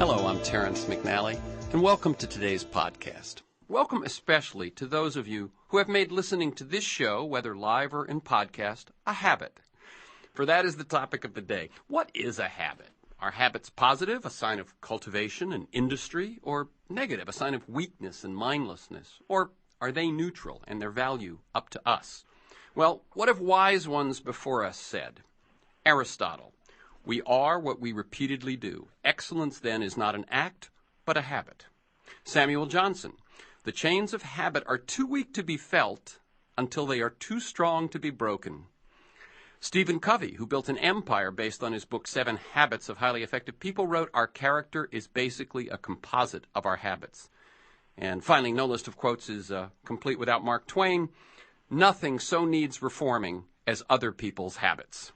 Hello, I'm Terrence McNally, and welcome to today's podcast. Welcome especially to those of you who have made listening to this show, whether live or in podcast, a habit. For that is the topic of the day. What is a habit? Are habits positive, a sign of cultivation and industry, or negative, a sign of weakness and mindlessness? Or are they neutral and their value up to us? Well, what have wise ones before us said? Aristotle, we are what we repeatedly do. Excellence, then, is not an act, but a habit. Samuel Johnson, the chains of habit are too weak to be felt until they are too strong to be broken. Stephen Covey, who built an empire based on his book 7 Habits of Highly Effective People, wrote, our character is basically a composite of our habits. And finally, no list of quotes is complete without Mark Twain. Nothing so needs reforming as other people's habits.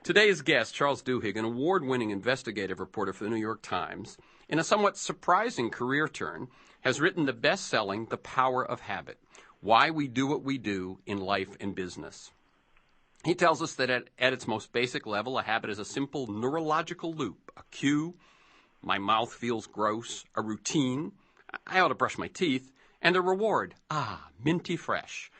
Today's guest, Charles Duhigg, an award-winning investigative reporter for the New York Times, in a somewhat surprising career turn, has written the best-selling The Power of Habit, Why We Do What We Do in Life and Business. He tells us that at its most basic level, a habit is a simple neurological loop, a cue, my mouth feels gross, a routine, I ought to brush my teeth, and a reward, minty fresh.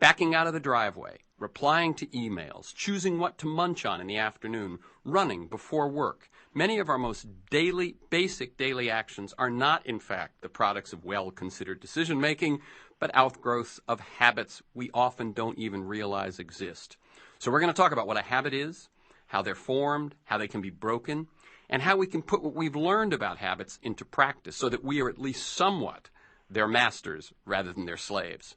Backing out of the driveway, replying to emails, choosing what to munch on in the afternoon, running before work. Many of our most basic daily actions are not, in fact, the products of well-considered decision-making, but outgrowths of habits we often don't even realize exist. So we're going to talk about what a habit is, how they're formed, how they can be broken, and how we can put what we've learned about habits into practice so that we are at least somewhat their masters rather than their slaves.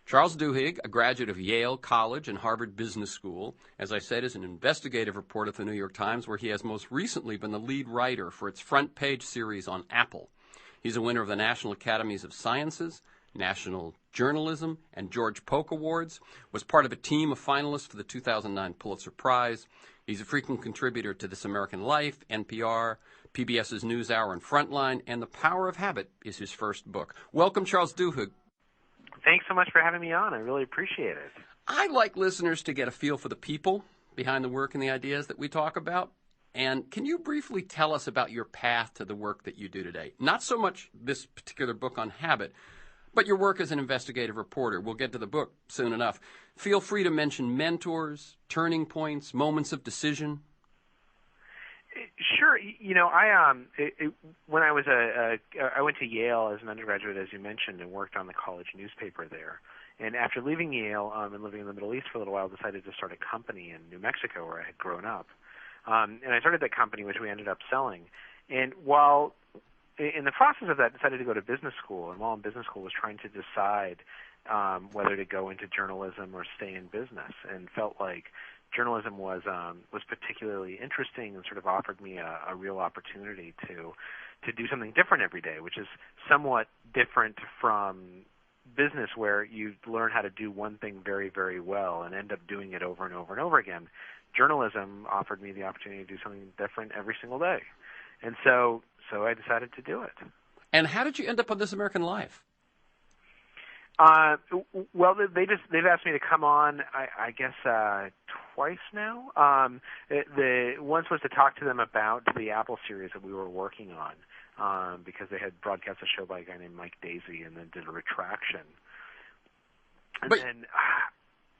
Charles Duhigg, a graduate of Yale College and Harvard Business School, as I said, is an investigative reporter for the New York Times, where he has most recently been the lead writer for its front page series on Apple. He's a winner of the National Academies of Sciences, National Journalism, and George Polk Awards, was part of a team of finalists for the 2009 Pulitzer Prize. He's a frequent contributor to This American Life, NPR, PBS's NewsHour, and Frontline, and The Power of Habit is his first book. Welcome, Charles Duhigg. Thanks so much for having me on. I really appreciate it. I'd like listeners to get a feel for the people behind the work and the ideas that we talk about. And can you briefly tell us about your path to the work that you do today? Not so much this particular book on habit, but your work as an investigative reporter. We'll get to the book soon enough. Feel free to mention mentors, turning points, moments of decision. Sure. You know, when I was I went to Yale as an undergraduate, as you mentioned, and worked on the college newspaper there. And after leaving Yale and living in the Middle East for a little while, decided to start a company in New Mexico where I had grown up. And I started that company, which we ended up selling. And while in the process of that, decided to go to business school, and while in business school was trying to decide whether to go into journalism or stay in business, and felt like journalism was particularly interesting and sort of offered me a real opportunity to do something different every day, which is somewhat different from business, where you learn how to do one thing very, very well and end up doing it over and over and over again. Journalism offered me the opportunity to do something different every single day. And so I decided to do it. And how did you end up on This American Life? Well, they've asked me to come on, I guess, twice now. Once was to talk to them about the Apple series that we were working on, because they had broadcast a show by a guy named Mike Daisey and then did a retraction.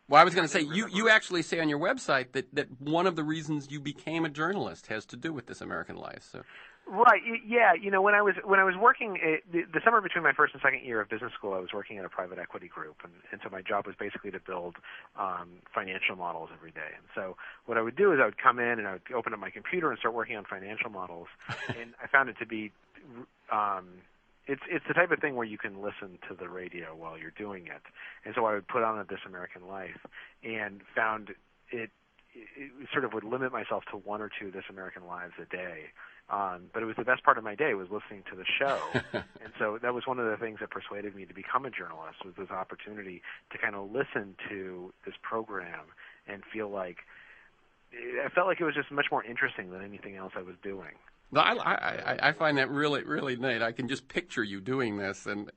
Well, I was going to say, you actually say on your website that one of the reasons you became a journalist has to do with This American Life. So. Right. Yeah. You know, when I was working the summer between my first and second year of business school, I was working at a private equity group, and so my job was basically to build financial models every day. And so what I would do is I would come in and I would open up my computer and start working on financial models, and I found it to be it's the type of thing where you can listen to the radio while you're doing it. And so I would put on This American Life, and found it sort of would limit myself to one or two This American Lives a day. But it was the best part of my day, was listening to the show. And so that was one of the things that persuaded me to become a journalist, was this opportunity to kind of listen to this program and I felt like it was just much more interesting than anything else I was doing. I find that really, really neat. I can just picture you doing this and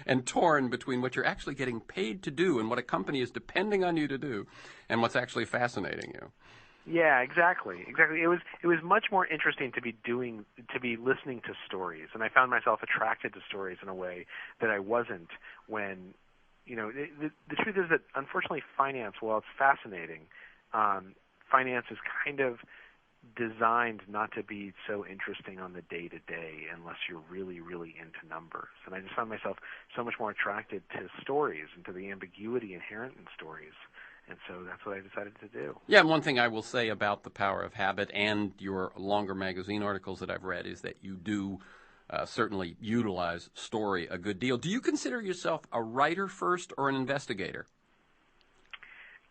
and torn between what you're actually getting paid to do and what a company is depending on you to do and what's actually fascinating you. Yeah, exactly. It was much more interesting to be listening to stories, and I found myself attracted to stories in a way that I wasn't when, the truth is that unfortunately finance, while it's fascinating, finance is kind of designed not to be so interesting on the day-to-day unless you're really, really into numbers. And I just found myself so much more attracted to stories and to the ambiguity inherent in stories. And so that's what I decided to do. Yeah, and one thing I will say about The Power of Habit and your longer magazine articles that I've read is that you do certainly utilize story a good deal. Do you consider yourself a writer first or an investigator?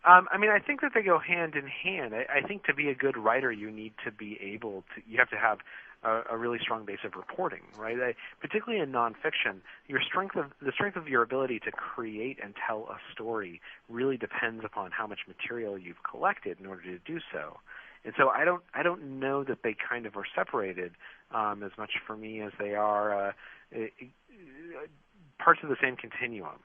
I think that they go hand in hand. I think to be a good writer, you need to be able to. You have to have a really strong base of reporting, right? Particularly in nonfiction, the strength of your ability to create and tell a story really depends upon how much material you've collected in order to do so. And so I don't know that they kind of are separated as much for me as they are parts of the same continuum.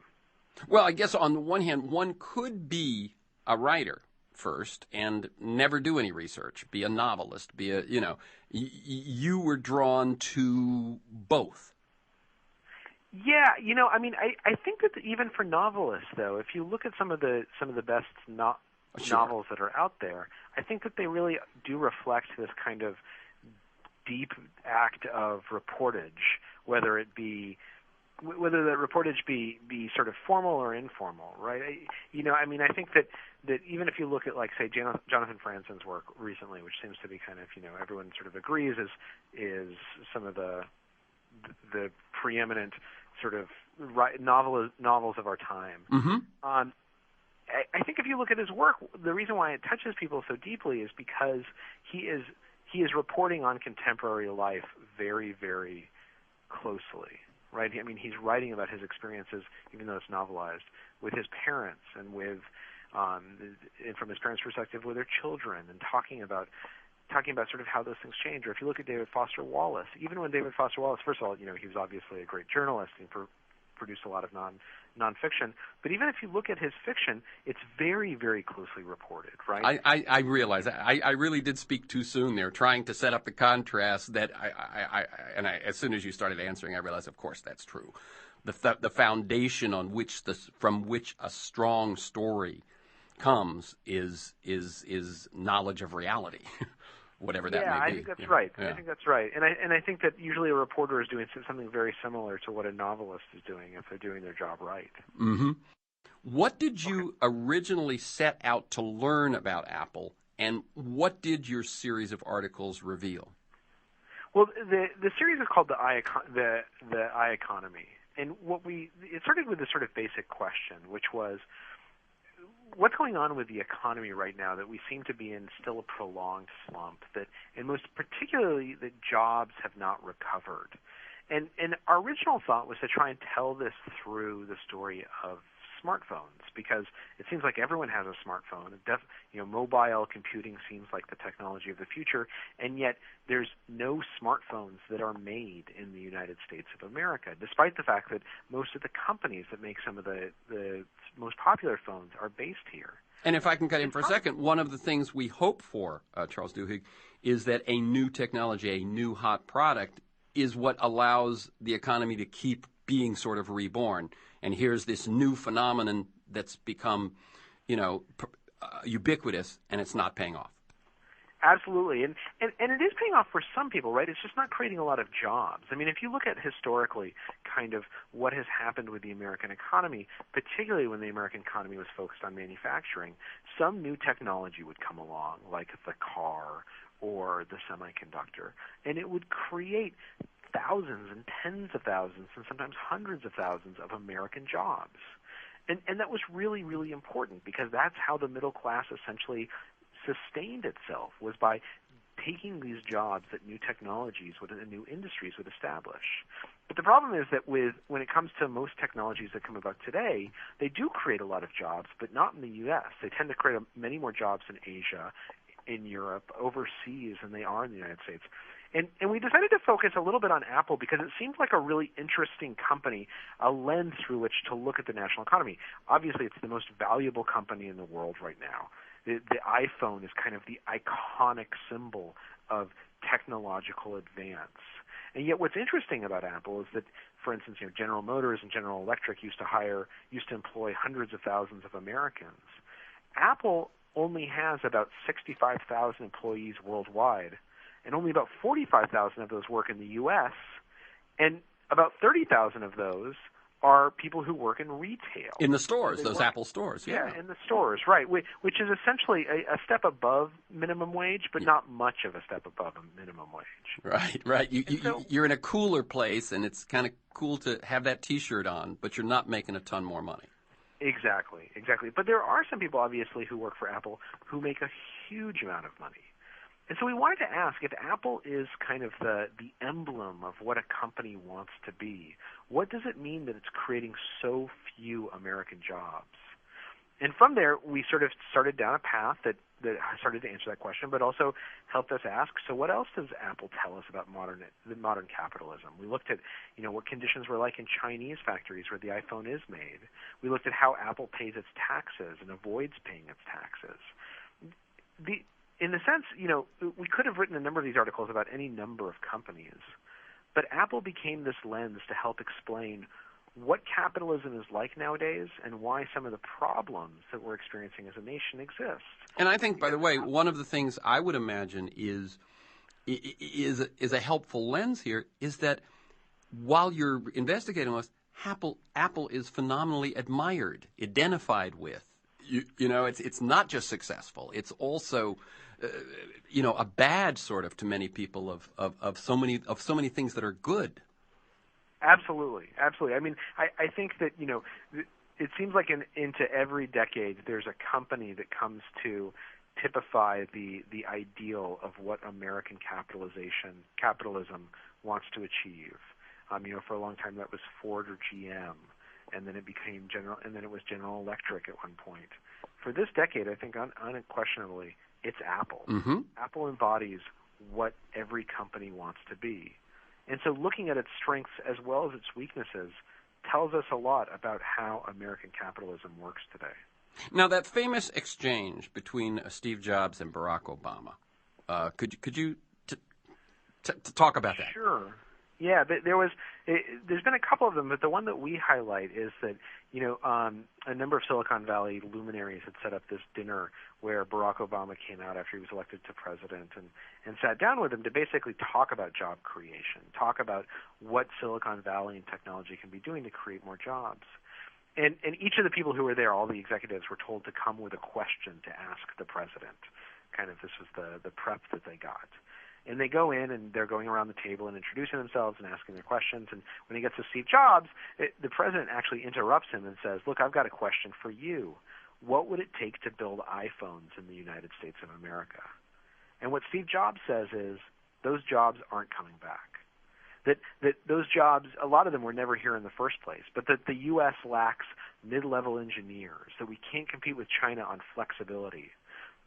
Well, I guess on the one hand, one could be a writer first and never do any research, be a novelist, you were drawn to both. Yeah, I think that even for novelists, though, if you look at some of the best novels that are out there, I think that they really do reflect this kind of deep act of reportage, whether that reportage be sort of formal or informal, right? I think that even if you look at, like, say, Jonathan Franzen's work recently, which seems to be kind of, everyone sort of agrees is some of the preeminent sort of novels of our time. Mm-hmm. I think if you look at his work, the reason why it touches people so deeply is because he is reporting on contemporary life very, very closely. Right? I mean, he's writing about his experiences, even though it's novelized, with his parents and and from his parents' perspective, with their children, and talking about sort of how those things change. Or if you look at David Foster Wallace, even when David Foster Wallace, first of all, he was obviously a great journalist and produced a lot of nonfiction. But even if you look at his fiction, it's very, very closely reported, right? I realize that. I really did speak too soon there, trying to set up the contrast that as soon as you started answering, I realized, of course, that's true. The foundation from which a strong story comes is knowledge of reality. Whatever that may be. Yeah, I think that's right. Yeah. I think that's right. And I think that usually a reporter is doing something very similar to what a novelist is doing if they're doing their job right. Mm-hmm. What did you originally set out to learn about Apple, and what did your series of articles reveal? Well, the series is called the I Economy, and it started with this sort of basic question, which was, what's going on with the economy right now that we seem to be in still a prolonged slump, and most particularly that jobs have not recovered? And our original thought was to try and tell this through the story of smartphones, because it seems like everyone has a smartphone. Mobile computing seems like the technology of the future, and yet there's no smartphones that are made in the United States of America, despite the fact that most of the companies that make some of the most popular phones are based here. And if I can cut in for a second, one of the things we hope for, Charles Duhigg, is that a new technology, a new hot product, is what allows the economy to keep being sort of reborn. And here's this new phenomenon that's become, ubiquitous, and it's not paying off. Absolutely. And it is paying off for some people, right? It's just not creating a lot of jobs. I mean, if you look at historically kind of what has happened with the American economy, particularly when the American economy was focused on manufacturing, some new technology would come along, like the car or the semiconductor, and it would create thousands and tens of thousands and sometimes hundreds of thousands of American jobs. And that was really, really important, because that's how the middle class essentially sustained itself, was by taking these jobs that new technologies and new industries would establish. But the problem is that when it comes to most technologies that come about today, they do create a lot of jobs, but not in the U.S. They tend to create many more jobs in Asia, in Europe, overseas, than they are in the United States. And we decided to focus a little bit on Apple because it seemed like a really interesting company, a lens through which to look at the national economy. Obviously, it's the most valuable company in the world right now. the iPhone is kind of the iconic symbol of technological advance. And yet what's interesting about Apple is that, for instance, General Motors and General Electric used to employ hundreds of thousands of Americans. Apple only has about 65,000 employees worldwide, and only about 45,000 of those work in the U.S., and about 30,000 of those are people who work in retail. In the stores, those Apple stores. Yeah, in the stores, right, which is essentially a step above minimum wage, but not much of a step above a minimum wage. Right. You're in a cooler place, and it's kind of cool to have that T-shirt on, but you're not making a ton more money. Exactly. But there are some people, obviously, who work for Apple who make a huge amount of money. And so we wanted to ask, if Apple is kind of the emblem of what a company wants to be, what does it mean that it's creating so few American jobs? And from there, we sort of started down a path that started to answer that question, but also helped us ask, so what else does Apple tell us about modern capitalism? We looked at, what conditions were like in Chinese factories where the iPhone is made. We looked at how Apple pays its taxes and avoids paying its taxes. In a sense, we could have written a number of these articles about any number of companies, but Apple became this lens to help explain what capitalism is like nowadays and why some of the problems that we're experiencing as a nation exist. And I think, by the way, one of the things I would imagine is a helpful lens here is that while you're investigating this, Apple is phenomenally admired, identified with. It's not just successful; it's also a bad sort of to many people of so many things that are good. Absolutely. I mean, I think that it seems like into every decade there's a company that comes to typify the ideal of what American capitalism wants to achieve. For a long time that was Ford or GM, and then it became General Electric at one point. For this decade, I think unquestionably, it's Apple. Mm-hmm. Apple embodies what every company wants to be. And so looking at its strengths as well as its weaknesses tells us a lot about how American capitalism works today. Now, that famous exchange between Steve Jobs and Barack Obama, could you talk about that? Sure. Yeah, there's been a couple of them, but the one that we highlight is that a number of Silicon Valley luminaries had set up this dinner where Barack Obama came out after he was elected to president and sat down with him to basically talk about job creation, talk about what Silicon Valley and technology can be doing to create more jobs. And each of the people who were there, all the executives, were told to come with a question to ask the president. Kind of this was the prep that they got. And they go in, and they're going around the table and introducing themselves and asking their questions. And when he gets to Steve Jobs, the president actually interrupts him and says, "Look, I've got a question for you. What would it take to build iPhones in the United States of America?" And what Steve Jobs says is, those jobs aren't coming back. That those jobs, a lot of them were never here in the first place, but that the U.S. lacks mid-level engineers, that we can't compete with China on flexibility.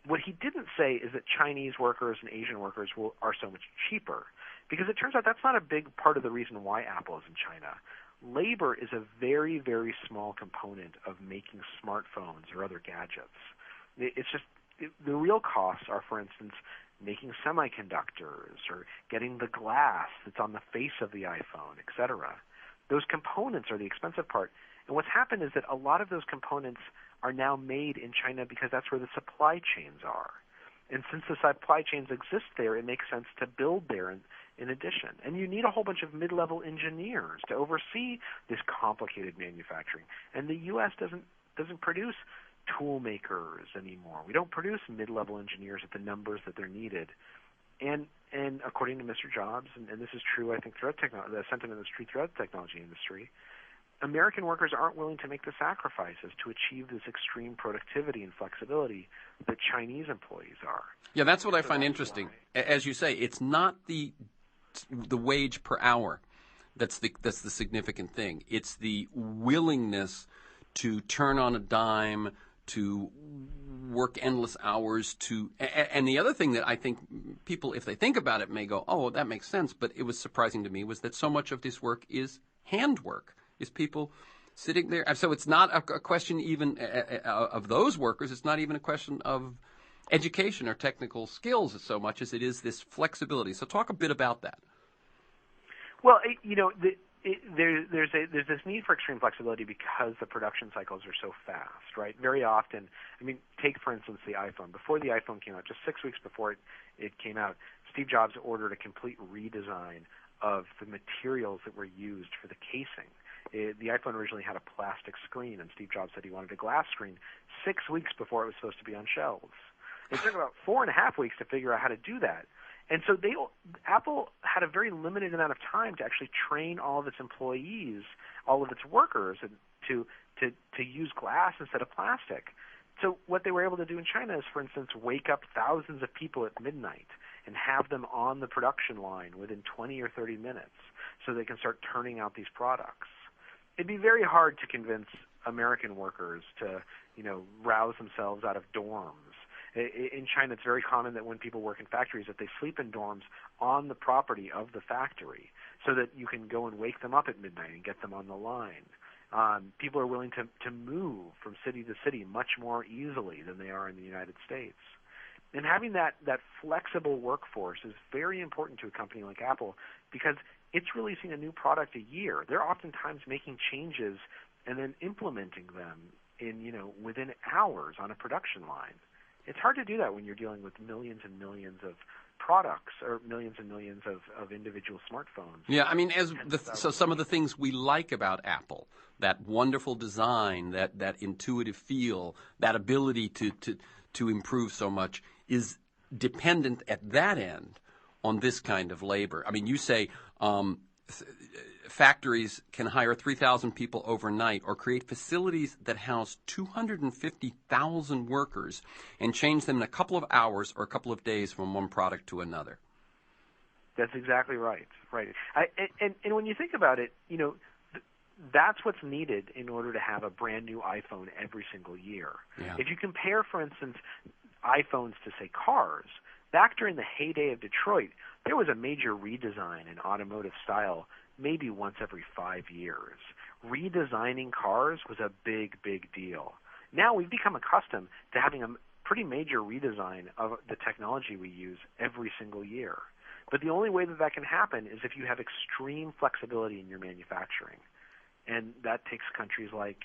What he didn't say is that Chinese workers and Asian workers are so much cheaper, because it turns out that's not a big part of the reason why Apple is in China. Labor is a very, very small component of making smartphones or other gadgets. It's just the real costs are, for instance, making semiconductors or getting the glass that's on the face of the iPhone, etc. Those components are the expensive part. And what's happened is that a lot of those components are now made in China because that's where the supply chains are. And since the supply chains exist there, it makes sense to build there in addition. And you need a whole bunch of mid-level engineers to oversee this complicated manufacturing. And the U.S. doesn't produce tool makers anymore. We don't produce mid-level engineers at the numbers that they're needed. And according to Mr. Jobs, and this is true, I think, throughout the sentiment is true throughout the technology industry, American workers aren't willing to make the sacrifices to achieve this extreme productivity and flexibility that Chinese employees are. Yeah, that's what I find interesting. As you say, it's not the wage per hour that's the significant thing. It's the willingness to turn on a dime, to work endless hours, and the other thing that I think people, if they think about it, may go, "Oh, that makes sense," but it was surprising to me was that so much of this work is handwork. Is people sitting there. So it's not a question even of those workers. It's not even a question of education or technical skills so much as it is this flexibility. So talk a bit about that. Well, there's this need for extreme flexibility because the production cycles are so fast, right? Very often, I mean, take for instance the iPhone. Before the iPhone came out, just 6 weeks before it came out, Steve Jobs ordered a complete redesign of the materials that were used for the casing. The iPhone originally had a plastic screen, and Steve Jobs said he wanted a glass screen 6 weeks before it was supposed to be on shelves. It took about 4.5 weeks to figure out how to do that. And so Apple had a very limited amount of time to actually train all of its employees, all of its workers, to use glass instead of plastic. So what they were able to do in China is, for instance, wake up thousands of people at midnight and have them on the production line within 20 or 30 minutes so they can start turning out these products. It'd be very hard to convince American workers to, rouse themselves out of dorms. In China, it's very common that when people work in factories that they sleep in dorms on the property of the factory so that you can go and wake them up at midnight and get them on the line. People are willing to move from city to city much more easily than they are in the United States. And having that flexible workforce is very important to a company like Apple because it's releasing a new product a year. They're oftentimes making changes and then implementing them within hours on a production line. It's hard to do that when you're dealing with millions and millions of products or millions and millions of individual smartphones. Yeah, I mean, so some of the things we like about Apple, that wonderful design, that intuitive feel, that ability to improve so much, is dependent at that end on this kind of labor. I mean, you say factories can hire 3,000 people overnight or create facilities that house 250,000 workers and change them in a couple of hours or a couple of days from one product to another. That's exactly right. Right. And when you think about it, that's what's needed in order to have a brand new iPhone every single year. Yeah. If you compare, for instance, iPhones to, say, cars, back during the heyday of Detroit, there was a major redesign in automotive style maybe once every 5 years. Redesigning cars was a big, big deal. Now we've become accustomed to having a pretty major redesign of the technology we use every single year. But the only way that can happen is if you have extreme flexibility in your manufacturing. And that takes countries like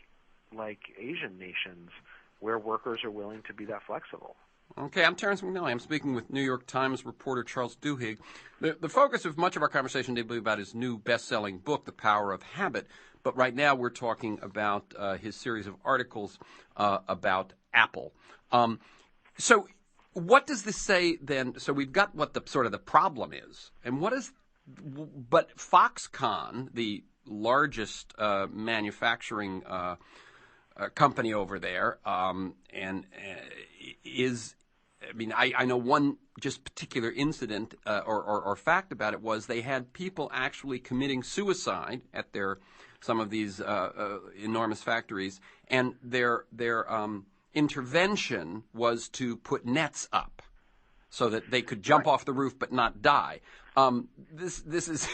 Asian nations where workers are willing to be that flexible. Okay, I'm Terrence McNally. I'm speaking with New York Times reporter Charles Duhigg. The focus of much of our conversation today will be about his new best-selling book, The Power of Habit. But right now we're talking about his series of articles about Apple. So what does this say then? So we've got what the sort of the problem is. And what is – but Foxconn, the largest manufacturing company over there, is – I mean, I know one just particular incident or fact about it was they had people actually committing suicide at some of these enormous factories, and their intervention was to put nets up so that they could jump off the roof but not die. This is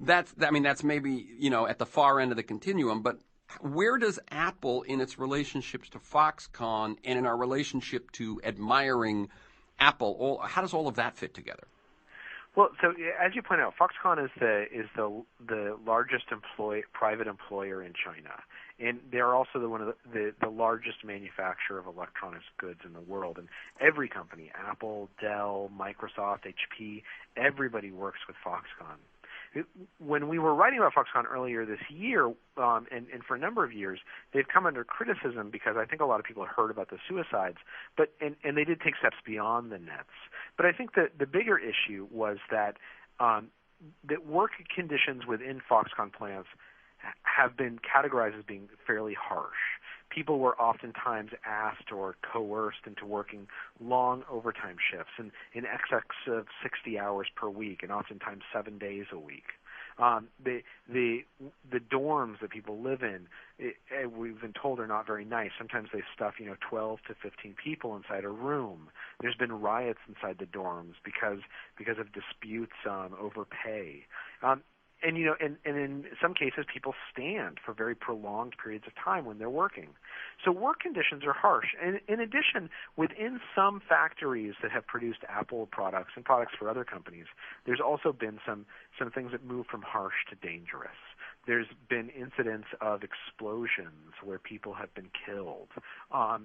that's maybe at the far end of the continuum, but where does Apple, in its relationships to Foxconn and in our relationship to admiring Apple, how does all of that fit together? Well, so as you point out, Foxconn is the largest private employer in China, and they're also one of the largest manufacturer of electronics goods in the world. And every company, Apple, Dell, Microsoft, HP, everybody works with Foxconn. When we were writing about Foxconn earlier this year, and for a number of years, they've come under criticism because I think a lot of people had heard about the suicides, and they did take steps beyond the nets. But I think that the bigger issue was that work conditions within Foxconn plants have been categorized as being fairly harsh. People were oftentimes asked or coerced into working long overtime shifts in excess of 60 hours per week, and oftentimes 7 days a week. The dorms that people live in, we've been told, are not very nice. Sometimes they stuff 12 to 15 people inside a room. There's been riots inside the dorms because of disputes over pay. and in some cases, people stand for very prolonged periods of time when they're working. So work conditions are harsh. And in addition, within some factories that have produced Apple products and products for other companies, there's also been some things that move from harsh to dangerous. There's been incidents of explosions where people have been killed,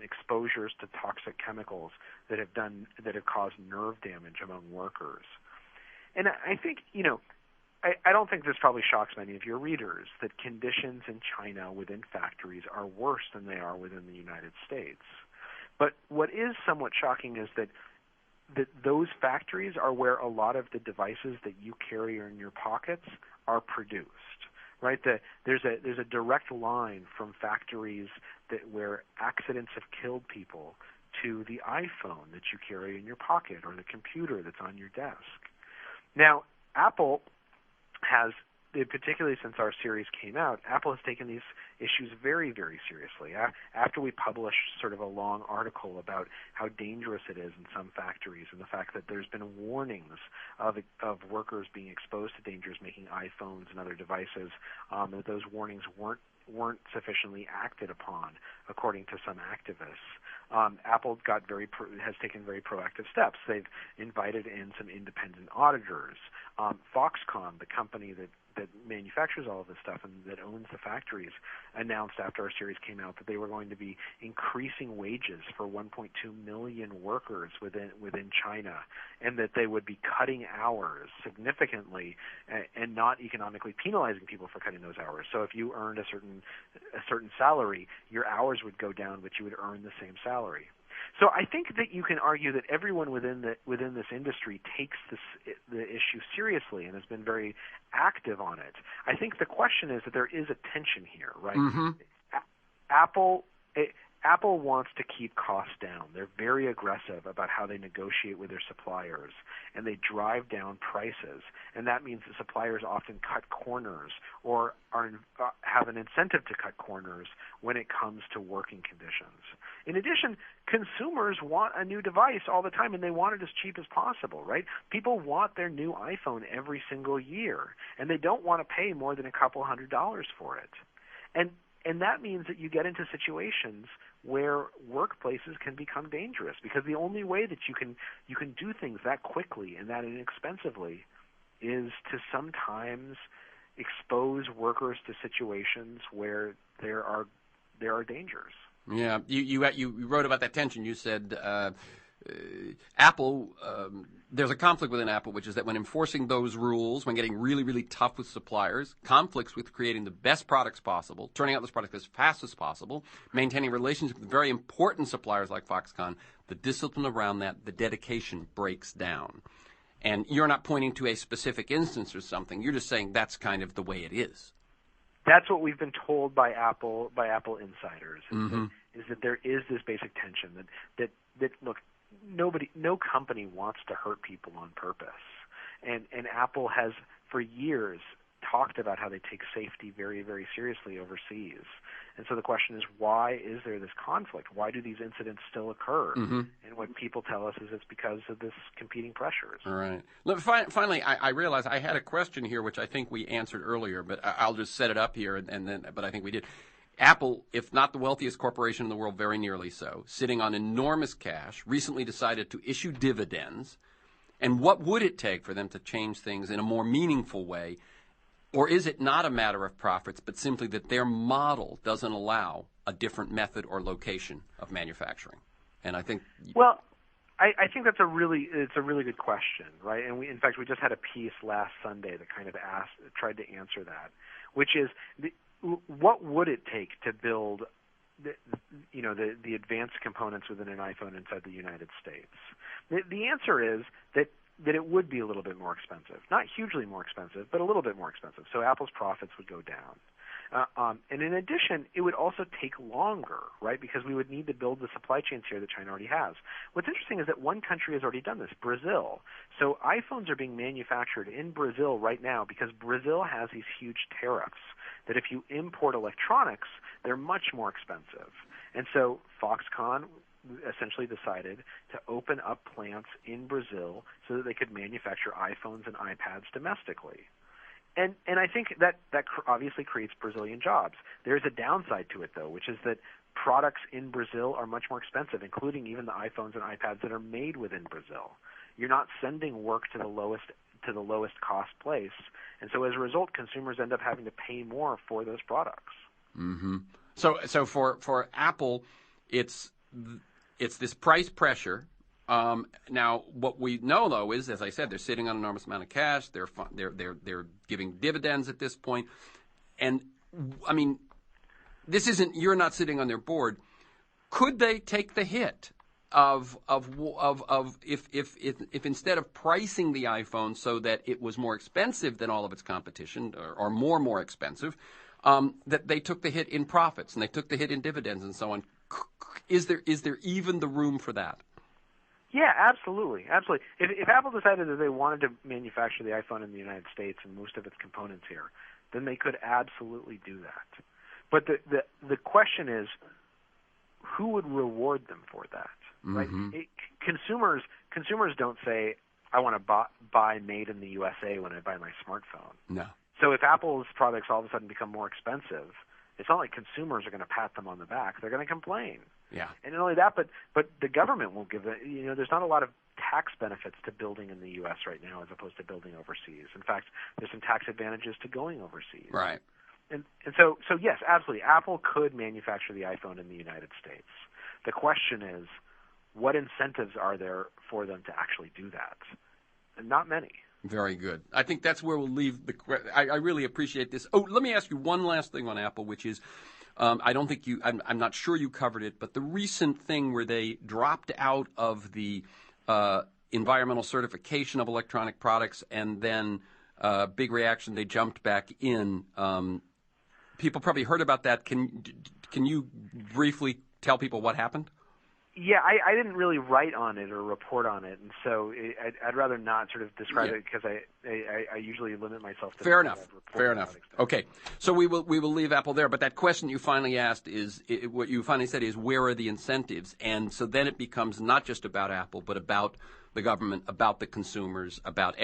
exposures to toxic chemicals that have caused nerve damage among workers. And I think, I don't think this probably shocks many of your readers that conditions in China within factories are worse than they are within the United States. But what is somewhat shocking is that those factories are where a lot of the devices that you carry in your pockets are produced. Right, there's a direct line from factories where accidents have killed people to the iPhone that you carry in your pocket or the computer that's on your desk. Now, Apple has, particularly since our series came out, Apple has taken these issues very, very seriously. After we published sort of a long article about how dangerous it is in some factories and the fact that there's been warnings of workers being exposed to dangers making iPhones and other devices, that those warnings weren't sufficiently acted upon, according to some activists. Apple has taken very proactive steps. They've invited in some independent auditors. Foxconn, the company that manufactures all of this stuff and that owns the factories, announced after our series came out that they were going to be increasing wages for 1.2 million workers within China, and that they would be cutting hours significantly and not economically penalizing people for cutting those hours. So if you earned a certain salary, your hours would go down, but you would earn the same salary. So I think that you can argue that everyone within this industry takes the issue seriously and has been very active on it. I think the question is that there is a tension here, right? Mm-hmm. Apple wants to keep costs down. They're very aggressive about how they negotiate with their suppliers, and they drive down prices. And that means that suppliers often cut corners or have an incentive to cut corners when it comes to working conditions. In addition, consumers want a new device all the time, and they want it as cheap as possible, right? People want their new iPhone every single year, and they don't want to pay more than a couple $100s for it. And that means that you get into situations where workplaces can become dangerous, because the only way that you can do things that quickly and that inexpensively is to sometimes expose workers to situations where there are dangers. Yeah, you wrote about that tension. You said Apple, there's a conflict within Apple, which is that when enforcing those rules, when getting really, really tough with suppliers, conflicts with creating the best products possible, turning out those products as fast as possible, maintaining relationships with very important suppliers like Foxconn, the discipline around that, the dedication breaks down. And you're not pointing to a specific instance or something. You're just saying that's kind of the way it is. That's what we've been told by Apple insiders, Mm-hmm. is that there is this basic tension that look, no company wants to hurt people on purpose, and Apple has for years talked about how they take safety very, very seriously overseas. And so the question is, why is there this conflict? Why do these incidents still occur? Mm-hmm. And what people tell us is it's because of this competing pressures. All right. Look, finally, I realized I had a question here, which I think we answered earlier, but I'll just set it up here, but I think we did. Apple, if not the wealthiest corporation in the world, very nearly so, sitting on enormous cash, recently decided to issue dividends. And what would it take for them to change things in a more meaningful way? Or is it not a matter of profits, but simply that their model doesn't allow a different method or location of manufacturing? And I think I think it's a really good question, right? And we just had a piece last Sunday that kind of tried to answer that, which is what would it take to build the advanced components within an iPhone inside the United States? The answer is that it would be a little bit more expensive. Not hugely more expensive, but a little bit more expensive. So Apple's profits would go down. And in addition, it would also take longer, right, because we would need to build the supply chains here that China already has. What's interesting is that one country has already done this, Brazil. So iPhones are being manufactured in Brazil right now because Brazil has these huge tariffs that if you import electronics, they're much more expensive. And so Foxconn essentially decided to open up plants in Brazil so that they could manufacture iPhones and iPads domestically. And I think that obviously creates Brazilian jobs. There's a downside to it, though, which is that products in Brazil are much more expensive, including even the iPhones and iPads that are made within Brazil. You're not sending work to the lowest cost place, and so as a result, consumers end up having to pay more for those products. Mm-hmm. So for Apple, it's this price pressure. Now, what we know though is, as I said, they're sitting on an enormous amount of cash. They're giving dividends at this point, and I mean, this isn't. You're not sitting on their board. Could they take the hit of if instead of pricing the iPhone so that it was more expensive than all of its competition, or more expensive, that they took the hit in profits and they took the hit in dividends and so on? Is there even the room for that? Yeah, absolutely. If Apple decided that they wanted to manufacture the iPhone in the United States and most of its components here, then they could absolutely do that. But the question is, who would reward them for that? Right? Consumers don't say, I want to buy made in the USA when I buy my smartphone. No. So if Apple's products all of a sudden become more expensive, it's not like consumers are going to pat them on the back. They're going to complain. Yeah. And not only that, but the government won't give it. There's not a lot of tax benefits to building in the U.S. right now as opposed to building overseas. In fact, there's some tax advantages to going overseas. Right. And so yes, absolutely, Apple could manufacture the iPhone in the United States. The question is, what incentives are there for them to actually do that? And not many. Very good. I think that's where we'll leave I really appreciate this. Oh, let me ask you one last thing on Apple, which is, I'm not sure you covered it, but the recent thing where they dropped out of the environmental certification of electronic products, and then big reaction, they jumped back in. People probably heard about that. Can you briefly tell people what happened? Yeah, I didn't really write on it or report on it, and so I'd rather not sort of describe it because I usually limit myself to. Fair enough. Okay, so we will leave Apple there. But that question you finally asked is what you finally said is, where are the incentives? And so then it becomes not just about Apple, but about the government, about the consumers, about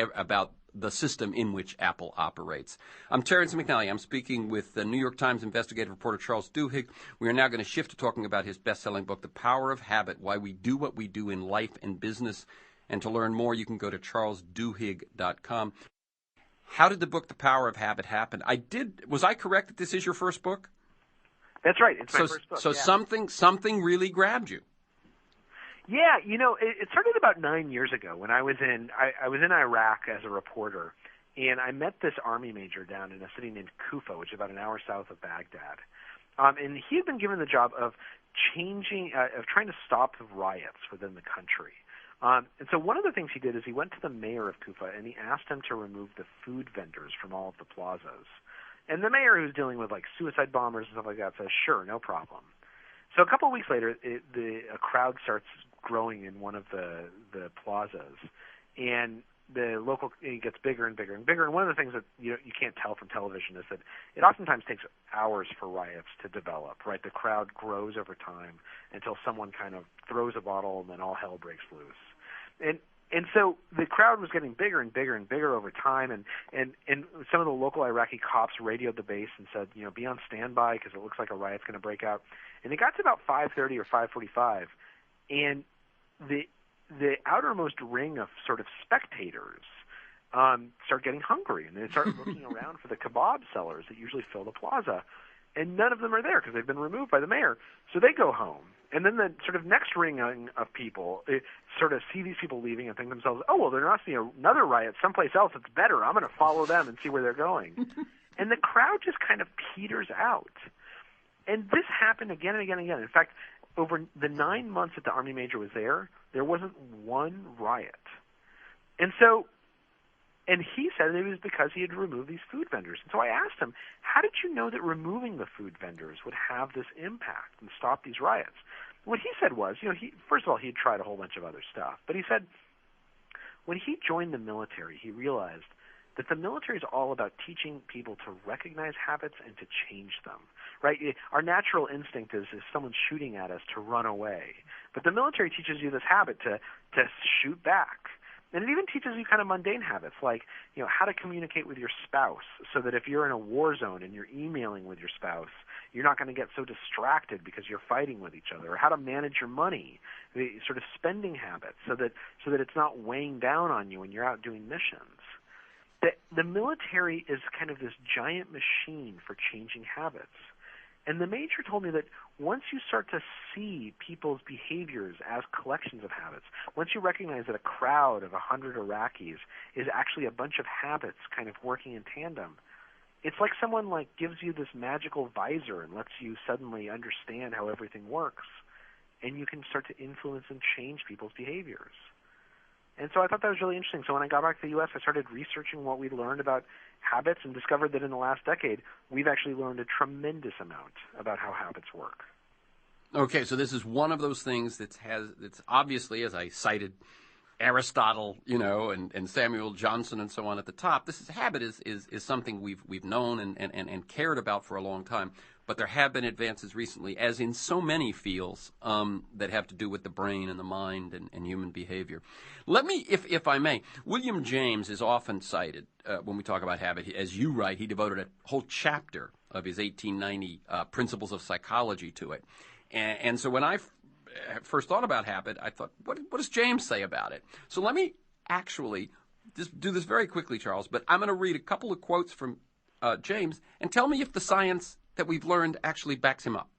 the system in which Apple operates. I'm Terrence McNally. I'm speaking with the New York Times investigative reporter Charles Duhigg. We are now going to shift to talking about his best-selling book, The Power of Habit, Why We Do What We Do in Life and Business. And to learn more, you can go to charlesduhigg.com. How did the book, The Power of Habit, happen? Was I correct that this is your first book? That's right. It's my first book. So something really grabbed you. Yeah, it started about 9 years ago when I was in Iraq as a reporter, and I met this army major down in a city named Kufa, which is about an hour south of Baghdad. And he had been given the job of trying to stop the riots within the country. And so one of the things he did is he went to the mayor of Kufa and he asked him to remove the food vendors from all of the plazas. And the mayor, who's dealing with like suicide bombers and stuff like that, says, "Sure, no problem." So a couple of weeks later, a crowd starts growing in one of the plazas, and it gets bigger and bigger and bigger. And one of the things that you can't tell from television is that it oftentimes takes hours for riots to develop. Right, the crowd grows over time until someone kind of throws a bottle, and then all hell breaks loose. And so the crowd was getting bigger and bigger and bigger over time, and some of the local Iraqi cops radioed the base and said, be on standby because it looks like a riot's going to break out. And it got to about 5:30 or 5:45, and the outermost ring of sort of spectators start getting hungry, and they start looking around for the kebab sellers that usually fill the plaza, and none of them are there because they've been removed by the mayor. So they go home. And then the sort of next ring of people sort of see these people leaving and think to themselves, oh, well, they're not seeing another riot someplace else that's better. I'm going to follow them and see where they're going. And the crowd just kind of peters out. And this happened again and again and again. In fact, over the 9 months that the Army Major was there wasn't one riot. And he said it was because he had removed these food vendors. And so I asked him, how did you know that removing the food vendors would have this impact and stop these riots? What he said was, first of all, he had tried a whole bunch of other stuff. But he said when he joined the military, he realized that the military is all about teaching people to recognize habits and to change them. Right? Our natural instinct is if someone's shooting at us to run away. But the military teaches you this habit to shoot back. And it even teaches you kind of mundane habits, like, how to communicate with your spouse so that if you're in a war zone and you're emailing with your spouse, you're not going to get so distracted because you're fighting with each other, or how to manage your money, the sort of spending habits so that it's not weighing down on you when you're out doing missions. The military is kind of this giant machine for changing habits. And the major told me that once you start to see people's behaviors as collections of habits, once you recognize that a crowd of 100 Iraqis is actually a bunch of habits kind of working in tandem, it's like someone gives you this magical visor and lets you suddenly understand how everything works, and you can start to influence and change people's behaviors. And so I thought that was really interesting. So when I got back to the U.S., I started researching what we'd learned about habits and discovered that in the last decade, we've actually learned a tremendous amount about how habits work. Okay, so this is one of those things that's obviously, as I cited, Aristotle, and Samuel Johnson and so on at the top. Habit is something we've known and cared about for a long time. But there have been advances recently, as in so many fields, that have to do with the brain and the mind and human behavior. Let me, if I may, William James is often cited when we talk about habit. As you write, he devoted a whole chapter of his 1890 Principles of Psychology to it. And so when I first thought about habit, I thought, what does James say about it? So let me actually just do this very quickly, Charles, but I'm going to read a couple of quotes from James and tell me if the science that we've learned actually backs him up.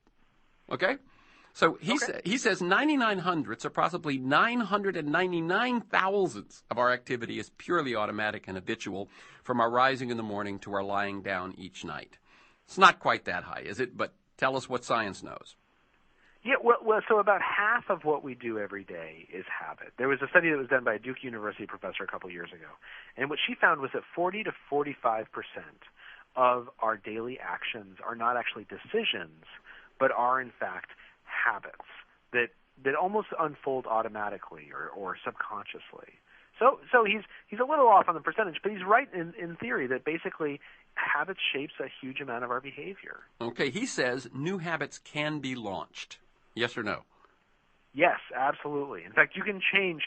Okay? So he says 99 hundredths or possibly 999 thousandths of our activity is purely automatic and habitual, from our rising in the morning to our lying down each night. It's not quite that high, is it? But tell us what science knows. Yeah, well, so about half of what we do every day is habit. There was a study that was done by a Duke University professor a couple years ago, and what she found was that 40 to 45% of our daily actions are not actually decisions, but are in fact habits that almost unfold automatically or subconsciously. So he's a little off on the percentage, but he's right in theory that basically habits shapes a huge amount of our behavior. Okay, he says new habits can be launched. Yes or no? Yes, absolutely. In fact, you can change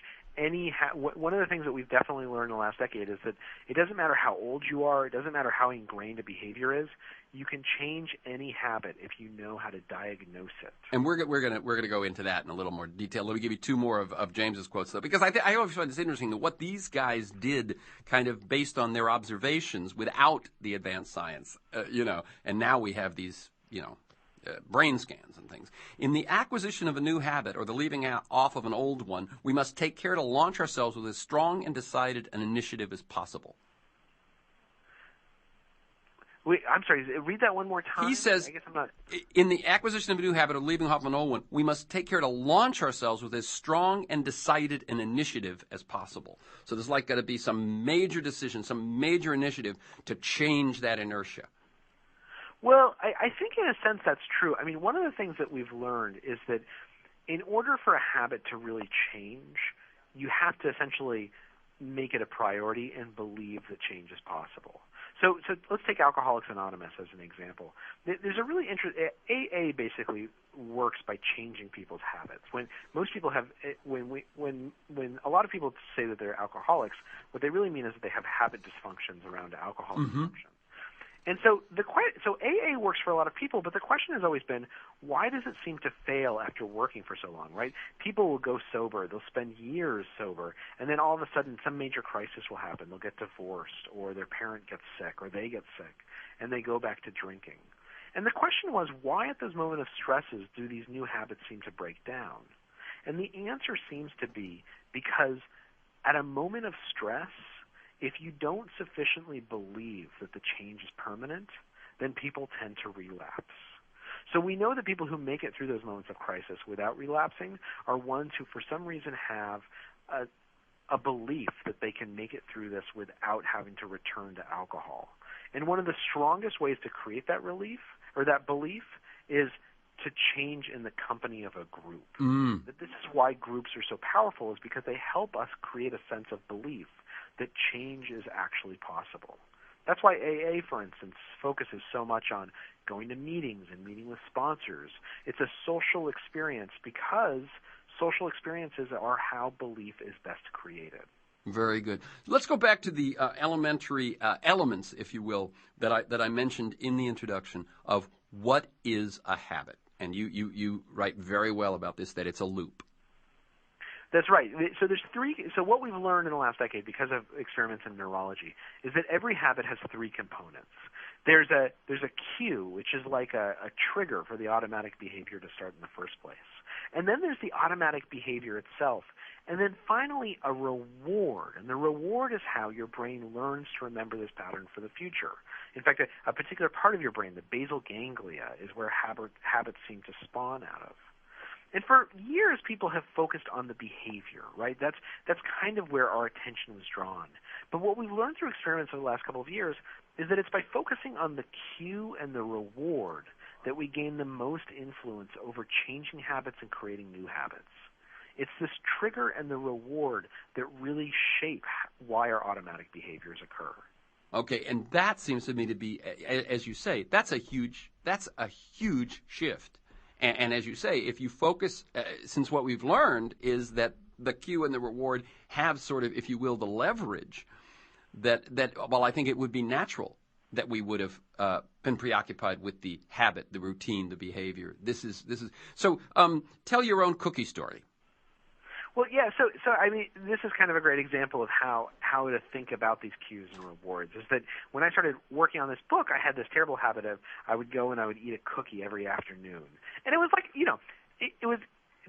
one of the things that we've definitely learned in the last decade is that it doesn't matter how old you are, it doesn't matter how ingrained a behavior is, you can change any habit if you know how to diagnose it. And we're gonna go into that in a little more detail. Let me give you two more of James's quotes, though, because I always find this interesting that what these guys did, kind of based on their observations without the advanced science, and now we have these, brain scans and things. In the acquisition of a new habit or the leaving off of an old one, we must take care to launch ourselves with as strong and decided an initiative as possible. Wait, I'm sorry, read that one more time. He says, I guess I'm not... in the acquisition of a new habit or leaving off an old one, we must take care to launch ourselves with as strong and decided an initiative as possible. So there's got to be some major decision, some major initiative to change that inertia. Well, I think in a sense that's true. I mean, one of the things that we've learned is that in order for a habit to really change, you have to essentially make it a priority and believe that change is possible. So let's take Alcoholics Anonymous as an example. There's a really interesting AA basically works by changing people's habits. When most people have when a lot of people say that they're alcoholics, what they really mean is that they have habit dysfunctions around alcohol consumption. And so AA works for a lot of people, but the question has always been, why does it seem to fail after working for so long, right? People will go sober, they'll spend years sober, and then all of a sudden some major crisis will happen. They'll get divorced, or their parent gets sick, or they get sick, and they go back to drinking. And the question was, why at those moments of stresses do these new habits seem to break down? And the answer seems to be because at a moment of stress, if you don't sufficiently believe that the change is permanent, then people tend to relapse. So we know that people who make it through those moments of crisis without relapsing are ones who for some reason have a belief that they can make it through this without having to return to alcohol. And one of the strongest ways to create that relief or that belief is to change in the company of a group. That this is why groups are so powerful, is because they help us create a sense of belief that change is actually possible. That's why AA, for instance, focuses so much on going to meetings and meeting with sponsors. It's a social experience because social experiences are how belief is best created. Very good. Let's go back to the elementary elements, if you will, that I mentioned in the introduction of what is a habit. And you write very well about this, that it's a loop. That's right. So there's three. So what we've learned in the last decade, because of experiments in neurology, is that every habit has three components. There's a cue, which is like a trigger for the automatic behavior to start in the first place. And then there's the automatic behavior itself. And then finally, a reward. And the reward is how your brain learns to remember this pattern for the future. In fact, a particular part of your brain, the basal ganglia, is where habits seem to spawn out of. And for years, people have focused on the behavior, right? That's kind of where our attention was drawn. But what we've learned through experiments over the last couple of years is that it's by focusing on the cue and the reward that we gain the most influence over changing habits and creating new habits. It's this trigger and the reward that really shape why our automatic behaviors occur. Okay, and that seems to me to be, as you say, that's a huge shift. And as you say, if you focus, since what we've learned is that the cue and the reward have sort of, if you will, the leverage that well, I think it would be natural that we would have been preoccupied with the habit, the routine, the behavior. This is so. Tell your own cookie story. Well, yeah. So I mean, this is kind of a great example of how to think about these cues and rewards. Is that when I started working on this book, I had this terrible habit of I would go and I would eat a cookie every afternoon, and it was like, you know, it was,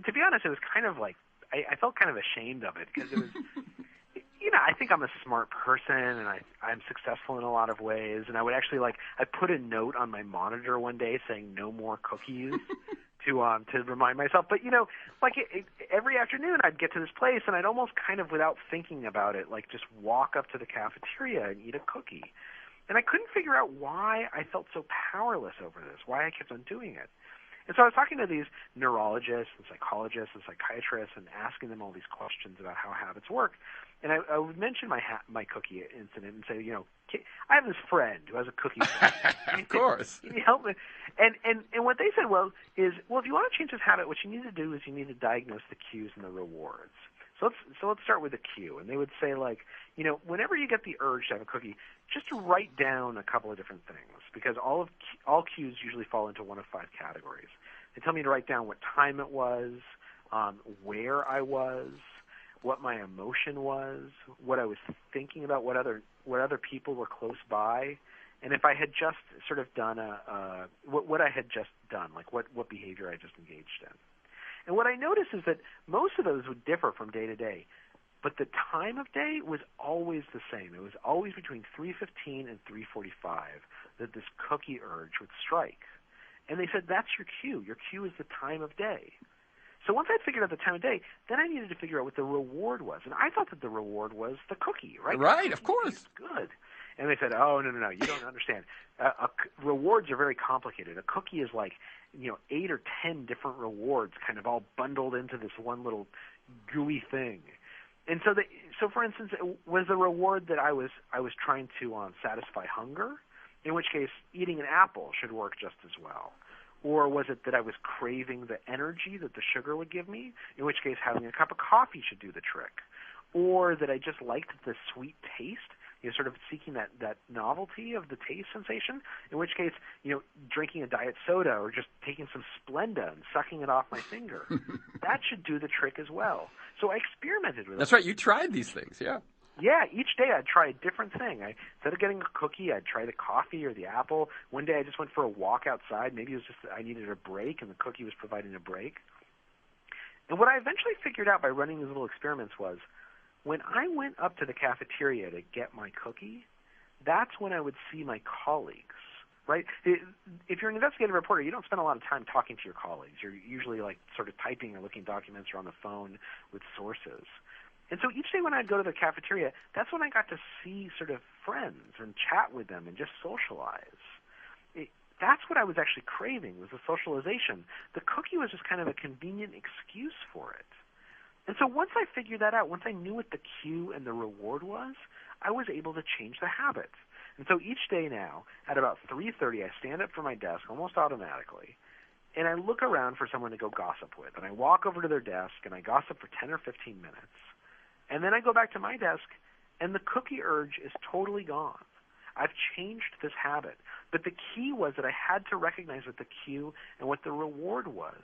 to be honest, it was kind of like I felt kind of ashamed of it because it was. You know, I think I'm a smart person, and I'm successful in a lot of ways. And I would actually I put a note on my monitor one day saying no more cookies to remind myself. But you know, every afternoon I'd get to this place, and I'd almost kind of without thinking about it, just walk up to the cafeteria and eat a cookie. And I couldn't figure out why I felt so powerless over this, why I kept on doing it. And so I was talking to these neurologists and psychologists and psychiatrists and asking them all these questions about how habits work. And I would mention my cookie incident and say, you know, I have this friend who has a cookie friend. Of course. Can you help me? And what they said is if you want to change this habit, what you need to do is you need to diagnose the cues and the rewards. So let's start with the cue. And they would say, you know, whenever you get the urge to have a cookie, just to write down a couple of different things, because all cues usually fall into one of 5 categories. They tell me to write down what time it was, where I was, what my emotion was, what I was thinking about, what other people were close by, and if I had just sort of done what I had just done, what behavior I just engaged in. And what I noticed is that most of those would differ from day to day, but the time of day was always the same. It was always between 3:15 and 3:45 that this cookie urge would strike. And they said, that's your cue. Your cue is the time of day. So once I'd figured out the time of day, then I needed to figure out what the reward was. And I thought that the reward was the cookie, right? Right, of course. Good. And they said, oh, no, you don't understand. Rewards are very complicated. A cookie is 8 or 10 different rewards kind of all bundled into this one little gooey thing. And so for instance, was the reward that I was trying to satisfy hunger, in which case eating an apple should work just as well. Or was it that I was craving the energy that the sugar would give me, in which case having a cup of coffee should do the trick? Or that I just liked the sweet taste, you know, sort of seeking that novelty of the taste sensation, in which case, you know, drinking a diet soda or just taking some Splenda and sucking it off my finger, that should do the trick as well. So I experimented with it. That's right. You tried these things, yeah. Yeah, each day I'd try a different thing. Instead of getting a cookie, I'd try the coffee or the apple. One day I just went for a walk outside. Maybe it was just that I needed a break, and the cookie was providing a break. And what I eventually figured out by running these little experiments was when I went up to the cafeteria to get my cookie, that's when I would see my colleagues, right? If you're an investigative reporter, you don't spend a lot of time talking to your colleagues. You're usually sort of typing or looking at documents or on the phone with sources. And so each day when I'd go to the cafeteria, that's when I got to see sort of friends and chat with them and just socialize. That's what I was actually craving, was the socialization. The cookie was just kind of a convenient excuse for it. And so once I figured that out, once I knew what the cue and the reward was, I was able to change the habit. And so each day now, at about 3:30, I stand up from my desk almost automatically, and I look around for someone to go gossip with. And I walk over to their desk, and I gossip for 10 or 15 minutes. And then I go back to my desk, and the cookie urge is totally gone. I've changed this habit. But the key was that I had to recognize what the cue and what the reward was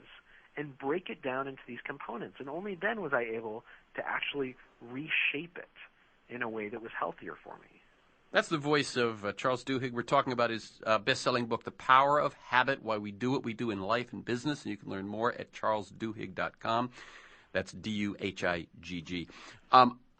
and break it down into these components. And only then was I able to actually reshape it in a way that was healthier for me. That's the voice of Charles Duhigg. We're talking about his best-selling book, The Power of Habit, Why We Do What We Do in Life and Business. And you can learn more at charlesduhigg.com. That's Duhigg.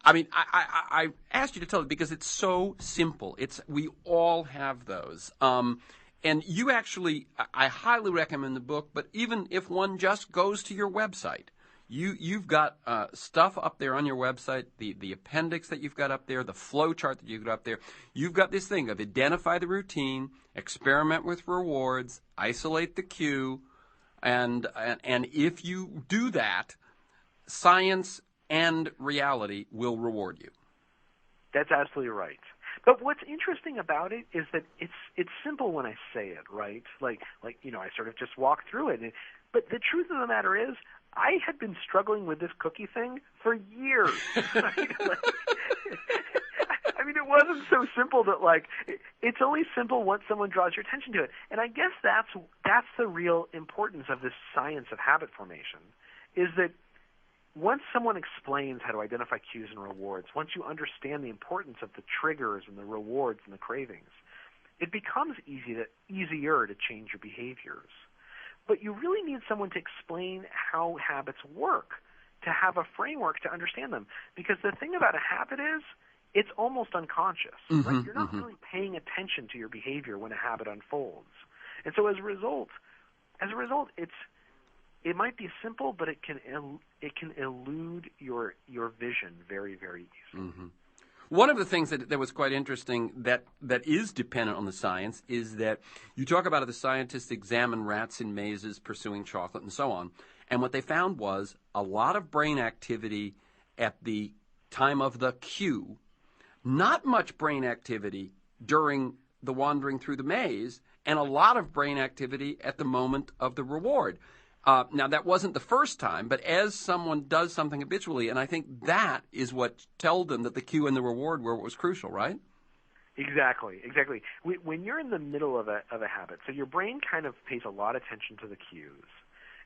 I asked you to tell it because it's so simple. We all have those. And you actually, I highly recommend the book, but even if one just goes to your website, you've got stuff up there on your website, the appendix that you've got up there, the flow chart that you've got up there. You've got this thing of identify the routine, experiment with rewards, isolate the cue, and if you do that, science and reality will reward you. That's absolutely right. But what's interesting about it is that it's simple when I say it, right? Like I sort of just walk through it. But the truth of the matter is, I had been struggling with this cookie thing for years. It wasn't so simple that it's only simple once someone draws your attention to it. And I guess that's the real importance of this science of habit formation, is that once someone explains how to identify cues and rewards, once you understand the importance of the triggers and the rewards and the cravings, it becomes easier to change your behaviors. But you really need someone to explain how habits work, to have a framework to understand them. Because the thing about a habit is, it's almost unconscious. Right? You're not really paying attention to your behavior when a habit unfolds. And so as a result, it might be simple, but it can elude your vision very, very easily. Mm-hmm. One of the things that was quite interesting that is dependent on the science is that you talk about how the scientists examine rats in mazes pursuing chocolate and so on, and what they found was a lot of brain activity at the time of the cue, not much brain activity during the wandering through the maze, and a lot of brain activity at the moment of the reward. Now, that wasn't the first time, but as someone does something habitually, and I think that is what told them that the cue and the reward were what was crucial, right? Exactly. When you're in the middle of a habit, so your brain kind of pays a lot of attention to the cues,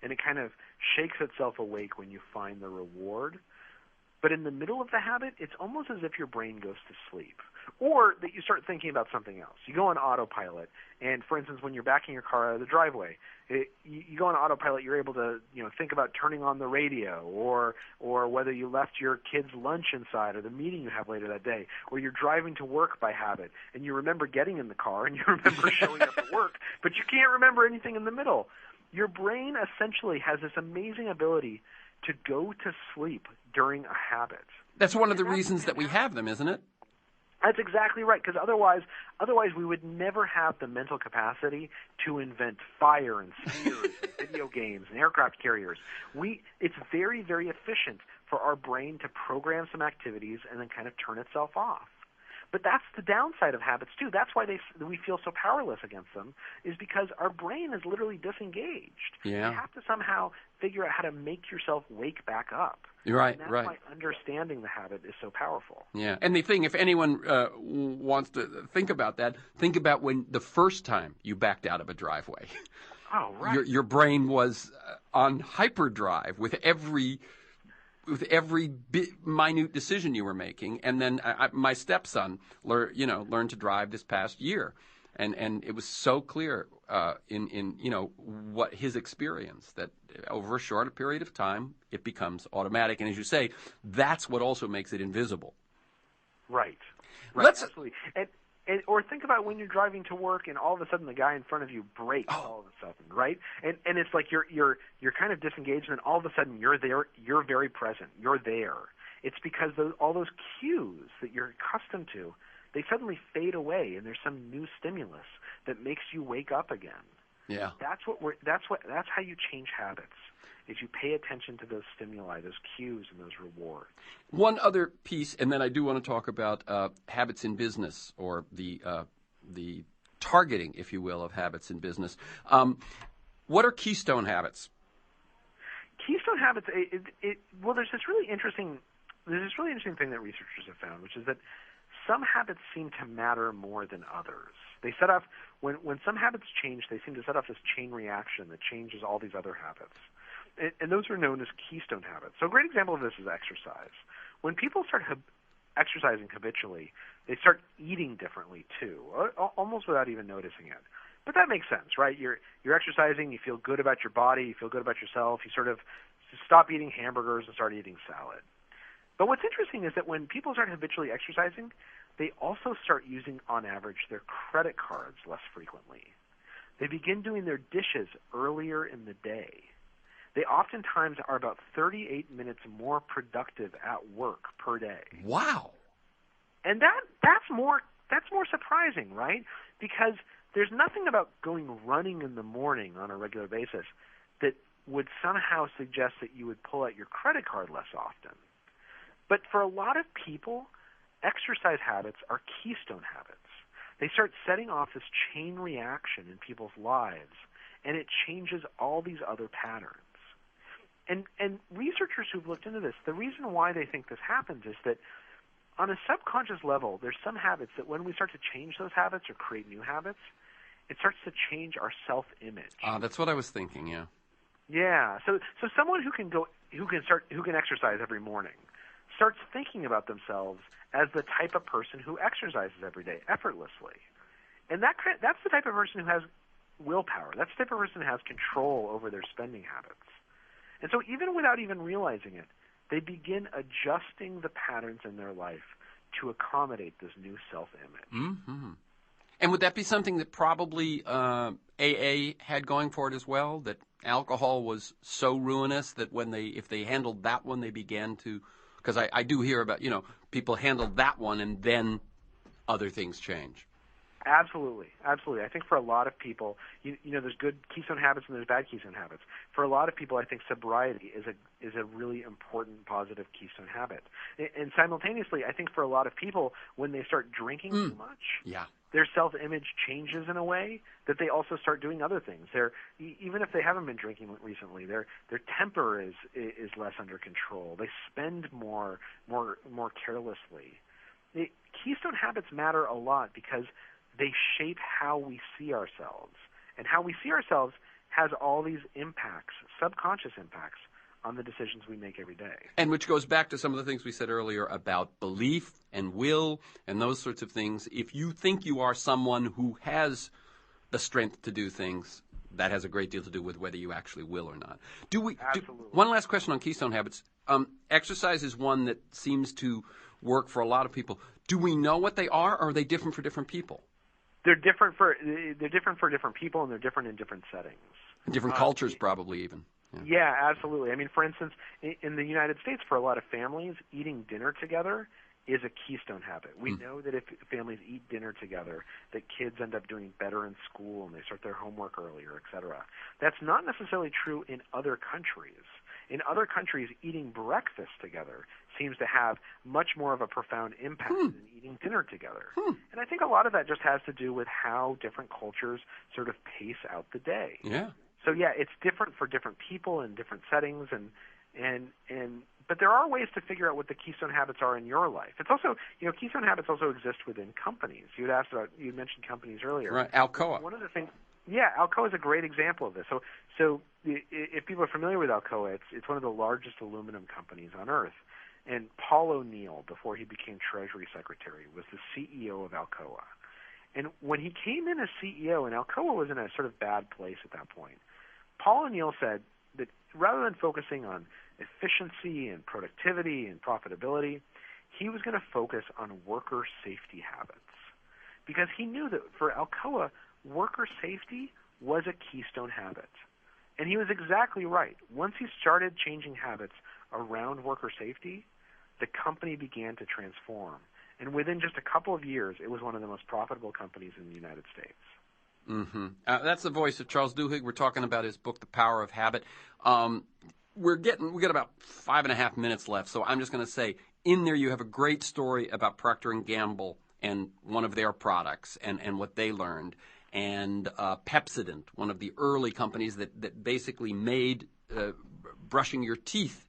and it kind of shakes itself awake when you find the reward. But in the middle of the habit, it's almost as if your brain goes to sleep, or that you start thinking about something else. You go on autopilot, and for instance, when you're backing your car out of the driveway, you go on autopilot. You're able to, think about turning on the radio, or whether you left your kids' lunch inside, or the meeting you have later that day, or you're driving to work by habit, and you remember getting in the car, and you remember showing up at work, but you can't remember anything in the middle. Your brain essentially has this amazing ability to go to sleep during a habit. That's one of the reasons that we have them, isn't it? That's exactly right, because otherwise we would never have the mental capacity to invent fire and spheres and video games and aircraft carriers. It's very, very efficient for our brain to program some activities and then kind of turn itself off. But that's the downside of habits, too. That's why we feel so powerless against them, is because our brain is literally disengaged. Yeah. You have to somehow figure out how to make yourself wake back up. Right, and that's right. why understanding the habit is so powerful. Yeah, and the thing, if anyone wants to think about that, think about when the first time you backed out of a driveway. Oh, right. Your brain was on hyperdrive with every minute decision you were making, and then my stepson learned to drive this past year, and it was so clear in what his experience that over a shorter period of time it becomes automatic, and as you say, that's what also makes it invisible. Right. Absolutely. Or think about when you're driving to work and all of a sudden the guy in front of you brakes all of a sudden, right? And it's like you're kind of disengaged, and all of a sudden you're there, you're very present, you're there. It's because all those cues that you're accustomed to, they suddenly fade away, and there's some new stimulus that makes you wake up again. Yeah. That's how you change habits. Is you pay attention to those stimuli, those cues, and those rewards. One other piece, and then I do want to talk about habits in business, or the targeting, if you will, of habits in business. What are keystone habits? Keystone habits, well, there's this really interesting there's this really interesting thing that researchers have found, which is that some habits seem to matter more than others. They set off, when some habits change, they seem to set off this chain reaction that changes all these other habits. And those are known as keystone habits. So a great example of this is exercise. When people start exercising habitually, they start eating differently too, almost without even noticing it. But that makes sense, right? You're exercising, you feel good about your body, you feel good about yourself, you sort of stop eating hamburgers and start eating salad. But what's interesting is that when people start habitually exercising, they also start using, on average, their credit cards less frequently. They begin doing their dishes earlier in the day. They oftentimes are about 38 minutes more productive at work per day. Wow. And that's more surprising, right? Because there's nothing about going running in the morning on a regular basis that would somehow suggest that you would pull out your credit card less often. But for a lot of people, exercise habits are keystone habits. They start setting off this chain reaction in people's lives, and it changes all these other patterns. And researchers who've looked into this, the reason why they think this happens is that on a subconscious level, there's some habits that when we start to change those habits or create new habits, it starts to change our self-image. That's what I was thinking, yeah. Yeah. So someone who can exercise every morning starts thinking about themselves as the type of person who exercises every day effortlessly. And that's the type of person who has willpower. That's the type of person who has control over their spending habits. And so even without even realizing it, they begin adjusting the patterns in their life to accommodate this new self-image. Mm-hmm. And would that be something that probably AA had going for it as well, that alcohol was so ruinous that if they handled that one, they began to, because I do hear about, people handled that one and then other things change. Absolutely. I think for a lot of people, there's good keystone habits and there's bad keystone habits. For a lot of people, I think sobriety is a really important positive keystone habit. And simultaneously, I think for a lot of people, when they start drinking too much, their self-image changes in a way that they also start doing other things. Even if they haven't been drinking recently, their temper is less under control. They spend more carelessly. Keystone habits matter a lot because they shape how we see ourselves. And how we see ourselves has all these impacts, subconscious impacts, on the decisions we make every day. And which goes back to some of the things we said earlier about belief and will and those sorts of things. If you think you are someone who has the strength to do things, that has a great deal to do with whether you actually will or not. Absolutely. One last question on keystone habits. Exercise is one that seems to work for a lot of people. Do we know what they are, or are they different for different people? They're different for different people, and they're different in different settings. Different cultures, probably even. Yeah, absolutely. I mean, for instance, in the United States, for a lot of families, eating dinner together is a keystone habit. We know that if families eat dinner together, that kids end up doing better in school and they start their homework earlier, et cetera. That's not necessarily true in other countries. In other countries, eating breakfast together seems to have much more of a profound impact than eating dinner together. And I think a lot of that just has to do with how different cultures sort of pace out the day. Yeah. So yeah, it's different for different people in different settings, but there are ways to figure out what the keystone habits are in your life. It's also, keystone habits also exist within companies. You mentioned companies earlier. Right, Alcoa. One of the things, Alcoa is a great example of this. So if people are familiar with Alcoa, it's one of the largest aluminum companies on earth. And Paul O'Neill, before he became Treasury Secretary, was the CEO of Alcoa. And when he came in as CEO, and Alcoa was in a sort of bad place at that point, Paul O'Neill said that rather than focusing on efficiency and productivity and profitability, he was going to focus on worker safety habits. Because he knew that for Alcoa, worker safety was a keystone habit. And he was exactly right. Once he started changing habits around worker safety, the company began to transform. And within just a couple of years, it was one of the most profitable companies in the United States. Mm-hmm. That's the voice of Charles Duhigg. We're talking about his book, The Power of Habit. We got about 5.5 minutes left, so I'm just going to say, in there you have a great story about Procter & Gamble and one of their products and what they learned, and Pepsodent, one of the early companies that basically made brushing your teeth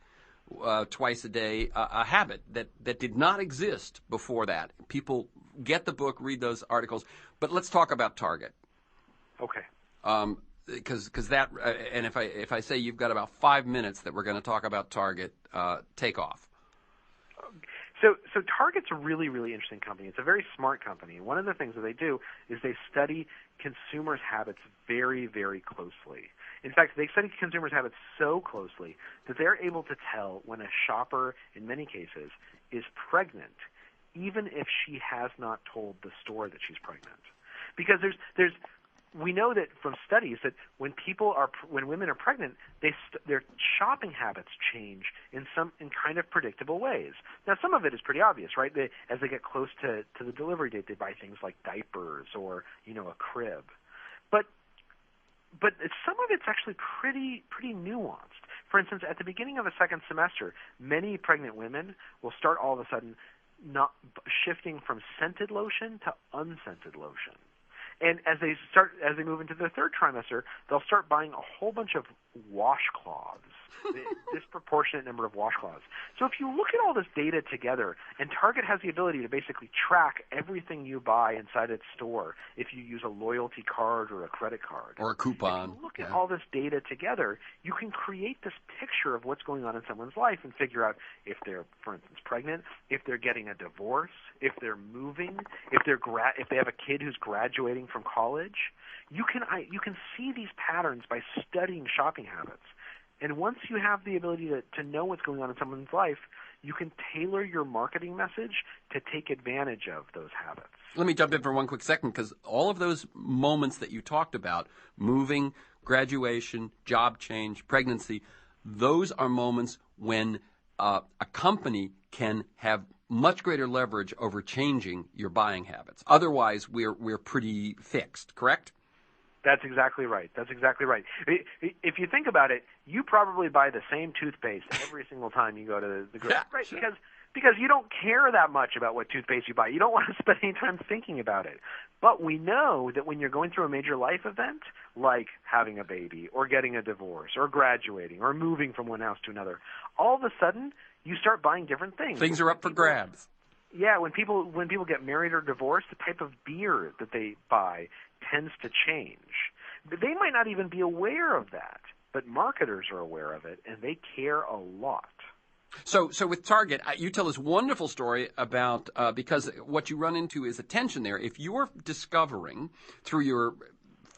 twice a day, a habit that did not exist before that. People get the book, read those articles, but let's talk about Target. Okay. Because that, and if I say you've got about 5 minutes that we're going to talk about Target, take off. So Target's a really, really interesting company. It's a very smart company. One of the things that they do is they study consumers' habits very, very closely. In fact, they study consumers' habits so closely that they're able to tell when a shopper, in many cases, is pregnant, even if she has not told the store that she's pregnant. Because we know that from studies that when women are pregnant, their shopping habits change in kind of predictable ways. Now, some of it is pretty obvious, right? As they get close to the delivery date, they buy things like diapers or a crib. But some of it's actually pretty nuanced. For instance, at the beginning of a second semester, many pregnant women will start all of a sudden not shifting from scented lotion to unscented lotion. And as they move into the third trimester, they'll start buying a whole bunch of washcloths, a disproportionate number of washcloths. So if you look at all this data together, and Target has the ability to basically track everything you buy inside its store if you use a loyalty card or a credit card. Or a coupon. If you look at all this data together, you can create this picture of what's going on in someone's life and figure out if they're, for instance, pregnant, if they're getting a divorce, if they're moving, if they have a kid who's graduating from college. You can see these patterns by studying shopping habits. And once you have the ability to know what's going on in someone's life, you can tailor your marketing message to take advantage of those habits. Let me jump in for one quick second, because all of those moments that you talked about, moving, graduation, job change, pregnancy, those are moments when a company can have much greater leverage over changing your buying habits. Otherwise, we're pretty fixed, correct? That's exactly right. If you think about it, you probably buy the same toothpaste every single time you go to the grocery, right? Sure. Because you don't care that much about what toothpaste you buy. You don't want to spend any time thinking about it. But we know that when you're going through a major life event, like having a baby or getting a divorce or graduating or moving from one house to another, all of a sudden you start buying different things. Things are up for grabs. Yeah, when people get married or divorced, the type of beer that they buy tends to change. But they might not even be aware of that, but marketers are aware of it, and they care a lot. So with Target, you tell this wonderful story about, because what you run into is a tension there. If you're discovering through your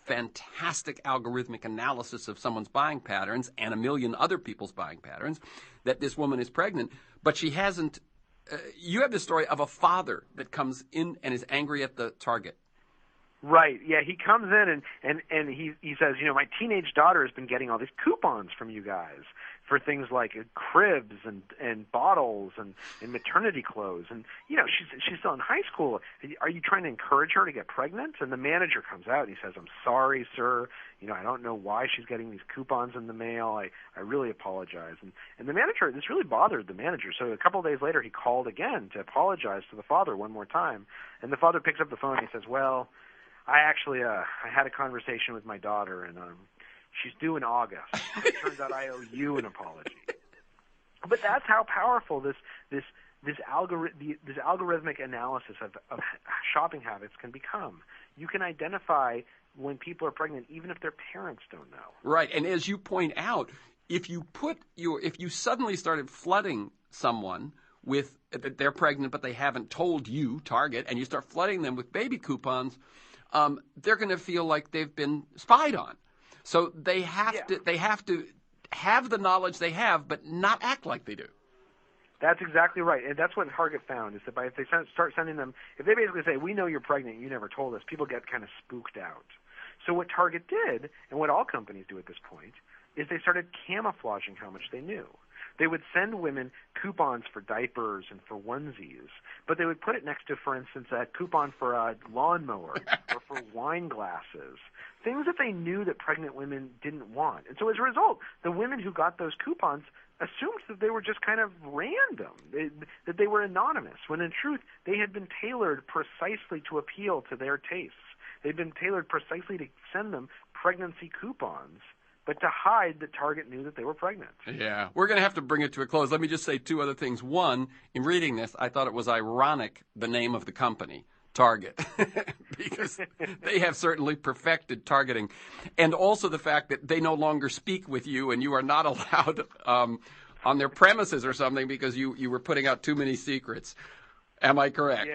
fantastic algorithmic analysis of someone's buying patterns and a million other people's buying patterns that this woman is pregnant, but she hasn't, you have the story of a father that comes in and is angry at the Target. Right. Yeah, he comes in and he says, my teenage daughter has been getting all these coupons from you guys for things like cribs and bottles and maternity clothes. And, she's still in high school. Are you trying to encourage her to get pregnant? And the manager comes out and he says, I'm sorry, sir. I don't know why she's getting these coupons in the mail. I really apologize. And the manager, this really bothered the manager. So a couple of days later, he called again to apologize to the father one more time. And the father picks up the phone and he says, well, I actually I had a conversation with my daughter, and she's due in August. It turns out I owe you an apology. But that's how powerful this algorithmic analysis of shopping habits can become. You can identify when people are pregnant, even if their parents don't know. Right, and as you point out, if you suddenly started flooding someone with that they're pregnant but they haven't told you, Target, and you start flooding them with baby coupons, they're going to feel like they've been spied on. So they have to have the knowledge they have, but not act like they do. That's exactly right, and that's what Target found, is that if they start sending them, if they basically say, we know you're pregnant, you never told us, people get kind of spooked out. So what Target did, and what all companies do at this point, is they started camouflaging how much they knew. They would send women coupons for diapers and for onesies, but they would put it next to, for instance, a coupon for a lawnmower or for wine glasses, things that they knew that pregnant women didn't want. And so as a result, the women who got those coupons assumed that they were just kind of random, that they were anonymous, when in truth they had been tailored precisely to appeal to their tastes. They'd been tailored precisely to send them pregnancy coupons, but to hide that Target knew that they were pregnant. Yeah. We're going to have to bring it to a close. Let me just say two other things. One, in reading this, I thought it was ironic, the name of the company, Target, because they have certainly perfected targeting. And also the fact that they no longer speak with you and you are not allowed on their premises or something because you were putting out too many secrets. Am I correct?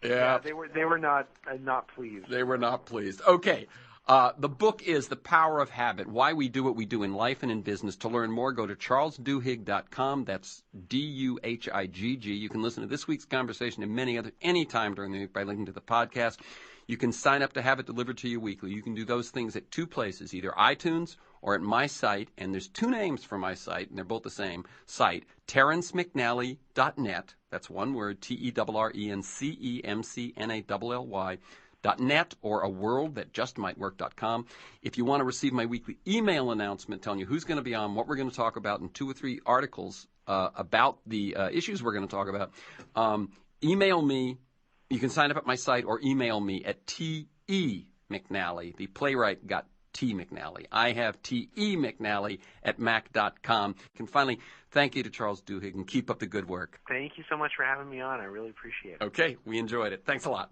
Yeah. They were not pleased. They were not pleased. Okay. The book is The Power of Habit, Why We Do What We Do in Life and in Business. To learn more, go to charlesduhigg.com. That's Duhigg. You can listen to this week's conversation and many other anytime during the week by linking to the podcast. You can sign up to have it delivered to you weekly. You can do those things at two places, either iTunes or at my site. And there's two names for my site, and they're both the same site, TerrenceMcNally.net. That's one word, TerrenceMcNally.net, or a world that justmightwork.com. If you want to receive my weekly email announcement telling you who's going to be on, what we're going to talk about, and 2 or 3 articles about the issues we're going to talk about, email me. You can sign up at my site or email me at T.E. McNally. The playwright got T. McNally. I have T.E. McNally at mac.com. And finally, thank you to Charles Duhigg, and keep up the good work. Thank you so much for having me on. I really appreciate it. Okay, we enjoyed it. Thanks a lot.